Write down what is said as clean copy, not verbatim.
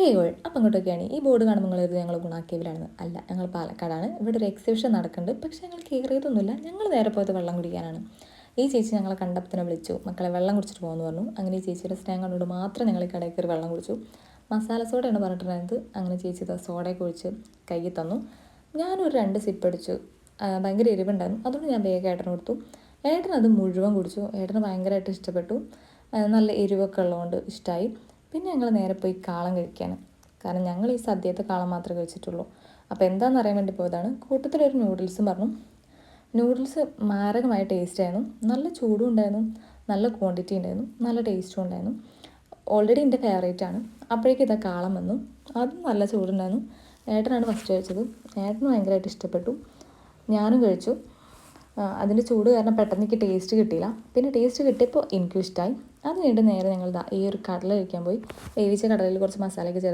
Hey അപ്പം ഇങ്ങോട്ടൊക്കെയാണ് ഈ board കാണുമ്പോൾ നിങ്ങൾ ഞങ്ങൾ ഗുണാക്കേവിലാണ്. അല്ല, ഞങ്ങൾ പാലക്കാടാണ്. ഇവിടെ ഒരു എക്സിബിഷൻ നടക്കുന്നുണ്ട്. പക്ഷേ ഞങ്ങൾ കയറിയതൊന്നുമില്ല. ഞങ്ങൾ നേരെ പോയത് വെള്ളം കുടിക്കാനാണ്. ഈ ചേച്ചി ഞങ്ങളെ കണ്ടപ്പത്തിനെ വിളിച്ചു, മക്കളെ വെള്ളം കുടിച്ചിട്ട് പോകുമെന്ന് പറഞ്ഞു. അങ്ങനെ ഈ ചേച്ചിയുടെ സ്നേഹം കണ്ടുകൊണ്ട് മാത്രം ഞങ്ങൾ ഈ കടയിൽ കയറി വെള്ളം കുടിച്ചു. മസാല സോഡയാണ് പറഞ്ഞിട്ടുണ്ടായിരുന്നത്. അങ്ങനെ ചേച്ചി ഇത് സോഡയൊക്കെ ഒഴിച്ച് കയ്യിൽ തന്നു. ഞാനൊരു 2 സിപ്പ് അടിച്ചു. ഭയങ്കര എരിവുണ്ടായിരുന്നു. അതുകൊണ്ട് ഞാൻ വേഗം ഏട്ടന് കൊടുത്തു. ഏട്ടൻ അത് മുഴുവൻ കുടിച്ചു. ഏട്ടന് ഭയങ്കരമായിട്ട് ഇഷ്ടപ്പെട്ടു. നല്ല എരിവൊക്കെ ഉള്ളതുകൊണ്ട് ഇഷ്ടമായി. പിന്നെ ഞങ്ങൾ നേരെ പോയി കാളം കഴിക്കാനും. കാരണം ഞങ്ങൾ ഈ സദ്യത്തെ കാളം മാത്രമേ കഴിച്ചിട്ടുള്ളൂ. അപ്പോൾ എന്താണെന്ന് അറിയാൻ വേണ്ടി പോയതാണ്. കൂട്ടത്തിലൊരു നൂഡിൽസും പറഞ്ഞു. നൂഡിൽസ് മാരകമായ ടേസ്റ്റായിരുന്നു. നല്ല ചൂടും ഉണ്ടായിരുന്നു, നല്ല ക്വാണ്ടിറ്റി ഉണ്ടായിരുന്നു, നല്ല ടേസ്റ്റും ഉണ്ടായിരുന്നു. ഓൾറെഡി എൻ്റെ ഫേവറേറ്റാണ്. അപ്പോഴേക്കും ഇതാ കാളം വന്നു. അതും നല്ല ചൂടുണ്ടായിരുന്നു. ഏട്ടനാണ് ഫസ്റ്റ് കഴിച്ചത്. ഏട്ടന് ഭയങ്കരമായിട്ട് ഇഷ്ടപ്പെട്ടു. ഞാനും കഴിച്ചു. അതിൻ്റെ ചൂട് കാരണം പെട്ടെന്ന് എനിക്ക് ടേസ്റ്റ് കിട്ടിയില്ല. പിന്നെ ടേസ്റ്റ് കിട്ടിയപ്പോൾ എനിക്കും ഇഷ്ടമായി. അത് കഴിഞ്ഞിട്ട് നേരെ ഞങ്ങൾ ഈ ഒരു കടല കഴിക്കാൻ പോയി. വേവിച്ച കടലയിൽ കുറച്ച് മസാലയൊക്കെ ചേർത്ത്